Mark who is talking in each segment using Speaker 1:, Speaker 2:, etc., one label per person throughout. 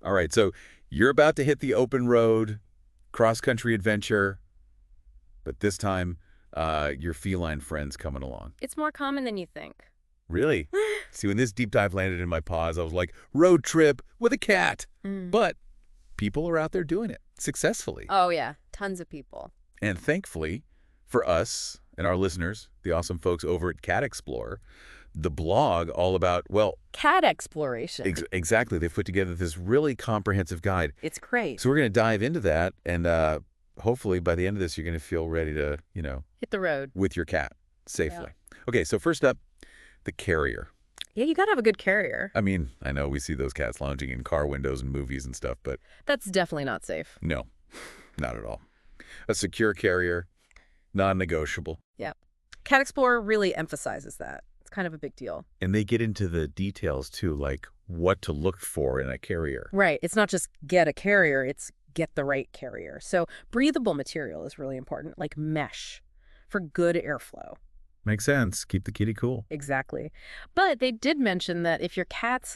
Speaker 1: All right, so you're about to hit the open road, cross-country adventure, but this time your feline friend's coming along.
Speaker 2: It's more common than you think.
Speaker 1: Really? See, when this deep dive landed in my paws, I was like, road trip with a cat. But people are out there doing it successfully.
Speaker 2: Oh, yeah. Tons of people.
Speaker 1: And thankfully, for us and our listeners, the awesome folks over at Cat Explorer, the blog all about, well...
Speaker 2: cat exploration.
Speaker 1: Exactly. They've put together this really comprehensive guide.
Speaker 2: It's great.
Speaker 1: So we're going to dive into that, and hopefully by the end of this, you're going to feel ready to,
Speaker 2: hit the road.
Speaker 1: With your cat safely.
Speaker 2: Yeah.
Speaker 1: Okay, so first up, the carrier.
Speaker 2: Yeah, you got to have a good carrier.
Speaker 1: I mean, I know we see those cats lounging in car windows and movies and stuff, but...
Speaker 2: That's definitely not safe.
Speaker 1: No, not at all. A secure carrier, non-negotiable.
Speaker 2: Yeah. Cat Explorer really emphasizes that. It's kind of a big deal.
Speaker 1: And they get into the details, too, like what to look for in a carrier.
Speaker 2: Right. It's not just get a carrier, it's get the right carrier. So breathable material is really important, like mesh, for good airflow.
Speaker 1: Makes sense. Keep the kitty cool.
Speaker 2: Exactly. But they did mention that if your cat's,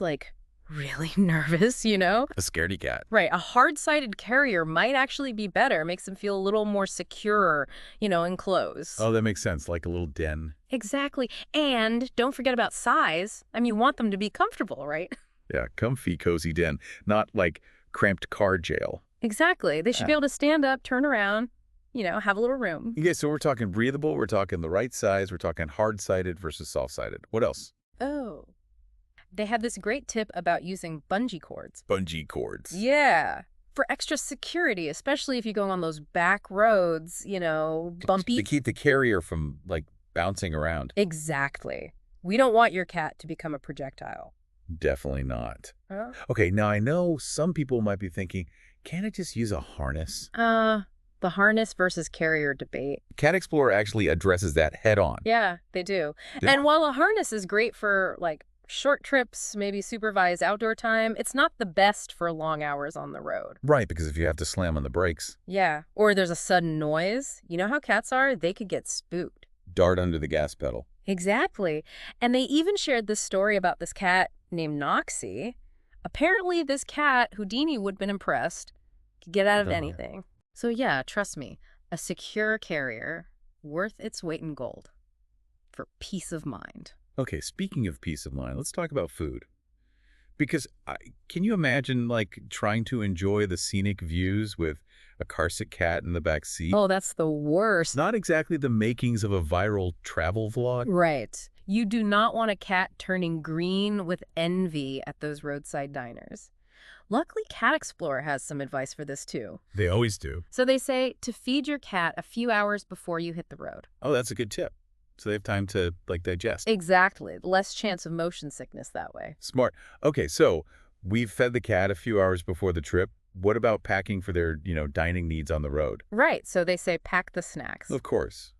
Speaker 2: really nervous,
Speaker 1: A scaredy cat.
Speaker 2: Right. A hard-sided carrier might actually be better. Makes them feel a little more secure, enclosed.
Speaker 1: Oh, that makes sense. Like a little den.
Speaker 2: Exactly. And don't forget about size. I mean, you want them to be comfortable, right?
Speaker 1: Yeah, comfy, cozy den. Not like cramped car jail.
Speaker 2: Exactly. They should be able to stand up, turn around, have a little room.
Speaker 1: Okay, so we're talking breathable, we're talking the right size, we're talking hard-sided versus soft-sided. What else?
Speaker 2: Oh. They had this great tip about using bungee cords.
Speaker 1: Bungee cords.
Speaker 2: Yeah. For extra security, especially if you go on those back roads, bumpy.
Speaker 1: To keep the carrier from, bouncing around.
Speaker 2: Exactly. We don't want your cat to become a projectile.
Speaker 1: Definitely not.
Speaker 2: Huh?
Speaker 1: Okay, now I know some people might be thinking, can't I just use a harness?
Speaker 2: The harness versus carrier debate.
Speaker 1: Cat Explorer actually addresses that head on.
Speaker 2: Yeah, they do. And while a harness is great for, short trips, maybe supervised outdoor time, it's not the best for long hours on the road.
Speaker 1: Right, because if you have to slam on the brakes.
Speaker 2: Yeah, or there's a sudden noise. You know how cats are? They could get spooked.
Speaker 1: Dart under the gas pedal.
Speaker 2: Exactly. And they even shared this story about this cat named Noxie. Apparently, this cat, Houdini would have been impressed, could get out of anything. So yeah, trust me, a secure carrier, worth its weight in gold for peace of mind.
Speaker 1: Okay, speaking of peace of mind, let's talk about food. Because can you imagine, trying to enjoy the scenic views with a car-sick cat in the back seat?
Speaker 2: Oh, that's the worst.
Speaker 1: Not exactly the makings of a viral travel vlog.
Speaker 2: Right. You do not want a cat turning green with envy at those roadside diners. Luckily, Cat Explorer has some advice for this, too.
Speaker 1: They always do.
Speaker 2: So they say to feed your cat a few hours before you hit the road.
Speaker 1: Oh, that's a good tip. So they have time to, digest.
Speaker 2: Exactly. Less chance of motion sickness that way.
Speaker 1: Smart. Okay, so we've fed the cat a few hours before the trip. What about packing for their, dining needs on the road?
Speaker 2: Right. So they say pack the snacks.
Speaker 1: Of course.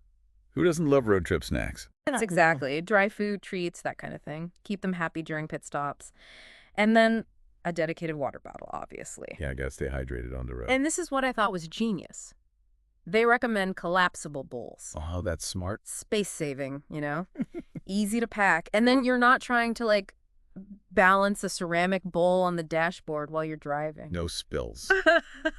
Speaker 1: Who doesn't love road trip snacks?
Speaker 2: That's exactly. Dry food, treats, that kind of thing. Keep them happy during pit stops. And then a dedicated water bottle, obviously.
Speaker 1: Yeah, I gotta stay hydrated on the road.
Speaker 2: And this is what I thought was genius. They recommend collapsible bowls.
Speaker 1: Oh, that's smart.
Speaker 2: Space saving, Easy to pack. And then you're not trying to, balance a ceramic bowl on the dashboard while you're driving.
Speaker 1: No spills.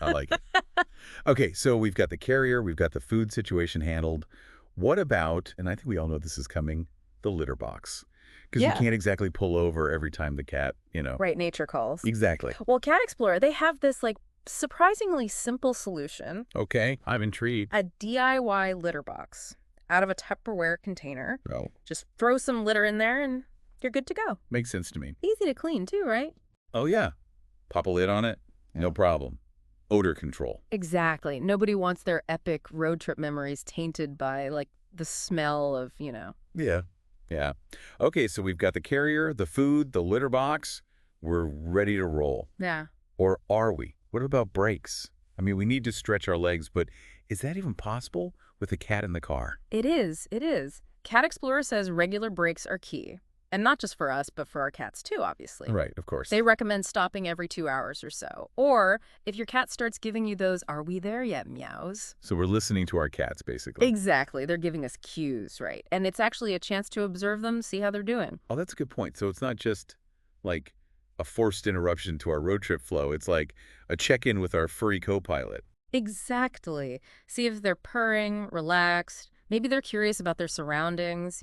Speaker 1: I like it. Okay, so we've got the carrier, we've got the food situation handled. What about, and I think we all know this is coming, the litter box? Because you can't exactly pull over every time the cat,
Speaker 2: Right, nature calls.
Speaker 1: Exactly.
Speaker 2: Well, Cat Explorer, they have this, surprisingly simple solution.
Speaker 1: Okay, I'm intrigued.
Speaker 2: A DIY litter box out of a Tupperware container.
Speaker 1: Oh.
Speaker 2: Just throw some litter in there and you're good to go.
Speaker 1: Makes sense to me.
Speaker 2: Easy to clean too, right?
Speaker 1: Oh, yeah. Pop a lid on it. No problem. Odor control.
Speaker 2: Exactly. Nobody wants their epic road trip memories tainted by, the smell of,
Speaker 1: Yeah. Yeah. Okay, so we've got the carrier, the food, the litter box. We're ready to roll.
Speaker 2: Yeah.
Speaker 1: Or are we? What about brakes? I mean, we need to stretch our legs, but is that even possible with a cat in the car?
Speaker 2: It is. It is. Cat Explorer says regular brakes are key. And not just for us, but for our cats too, obviously.
Speaker 1: Right, of course.
Speaker 2: They recommend stopping every 2 hours or so. Or if your cat starts giving you those, "Are we there yet?" meows.
Speaker 1: So we're listening to our cats, basically.
Speaker 2: Exactly. They're giving us cues, right? And it's actually a chance to observe them, see how they're doing.
Speaker 1: Oh, that's a good point. So it's not just, a forced interruption to our road trip flow. It's like a check-in with our furry co-pilot.
Speaker 2: Exactly. See if they're purring, relaxed. Maybe they're curious about their surroundings.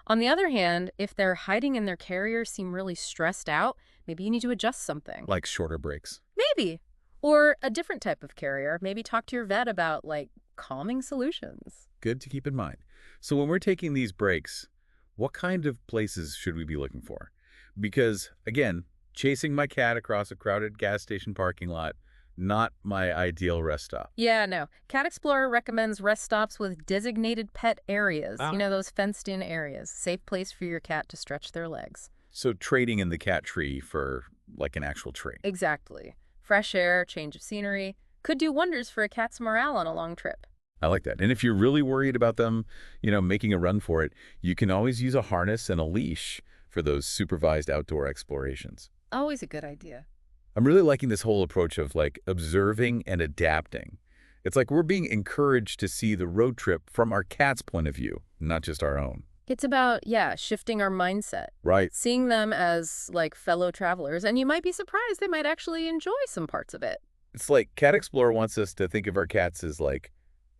Speaker 2: On the other hand, if they're hiding in their carrier, seem really stressed out, maybe you need to adjust something.
Speaker 1: Like shorter breaks.
Speaker 2: Maybe. Or a different type of carrier. Maybe talk to your vet about, like, calming solutions.
Speaker 1: Good to keep in mind. So when we're taking these breaks, what kind of places should we be looking for? Because, again, chasing my cat across a crowded gas station parking lot, not my ideal rest stop.
Speaker 2: Yeah, no. Cat Explorer recommends rest stops with designated pet areas.
Speaker 1: Ah.
Speaker 2: Those fenced-in areas. Safe place for your cat to stretch their legs.
Speaker 1: So trading in the cat tree for, like, an actual tree.
Speaker 2: Exactly. Fresh air, change of scenery. Could do wonders for a cat's morale on a long trip.
Speaker 1: I like that. And if you're really worried about them, making a run for it, you can always use a harness and a leash for those supervised outdoor explorations.
Speaker 2: Always a good idea.
Speaker 1: I'm really liking this whole approach of, like, observing and adapting. It's like we're being encouraged to see the road trip from our cat's point of view, not just our own.
Speaker 2: It's about, shifting our mindset.
Speaker 1: Right.
Speaker 2: Seeing them as, like, fellow travelers, and you might be surprised they might actually enjoy some parts of it.
Speaker 1: It's like Cat Explorer wants us to think of our cats as, like,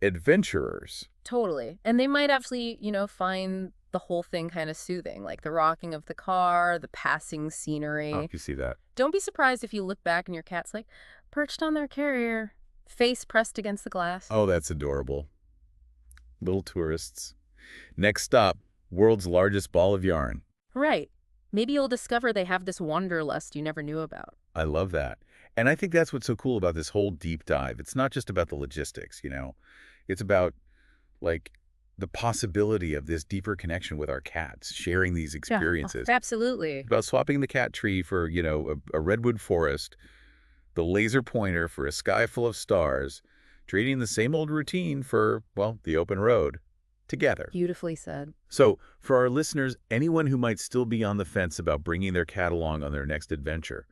Speaker 1: adventurers.
Speaker 2: Totally. And they might actually, find the whole thing kind of soothing, like the rocking of the car, the passing scenery.
Speaker 1: Oh, you see that.
Speaker 2: Don't be surprised if you look back and your cat's, like, perched on their carrier, face pressed against the glass.
Speaker 1: Oh, that's adorable. Little tourists. Next stop, world's largest ball of yarn.
Speaker 2: Right. Maybe you'll discover they have this wanderlust you never knew about.
Speaker 1: I love that. And I think that's what's so cool about this whole deep dive. It's not just about the logistics, It's about, like, the possibility of this deeper connection with our cats, sharing these experiences.
Speaker 2: Yeah, absolutely.
Speaker 1: About swapping the cat tree for, a redwood forest, the laser pointer for a sky full of stars, trading the same old routine for, well, the open road. Together.
Speaker 2: Beautifully said.
Speaker 1: So, for our listeners, anyone who might still be on the fence about bringing their cat along on their next adventure,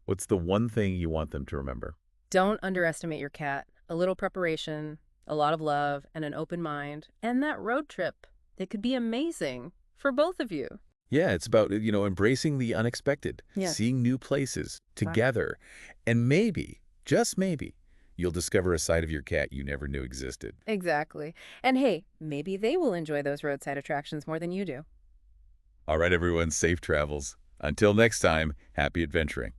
Speaker 1: what's the one thing you want them to remember?
Speaker 2: Don't underestimate your cat. A little preparation, a lot of love, and an open mind, and that road trip. It could be amazing for both of you.
Speaker 1: Yeah, it's about, embracing the unexpected, seeing new places together, and maybe, just maybe, you'll discover a side of your cat you never knew existed.
Speaker 2: Exactly. And hey, maybe they will enjoy those roadside attractions more than you do.
Speaker 1: All right, everyone, safe travels. Until next time, happy adventuring.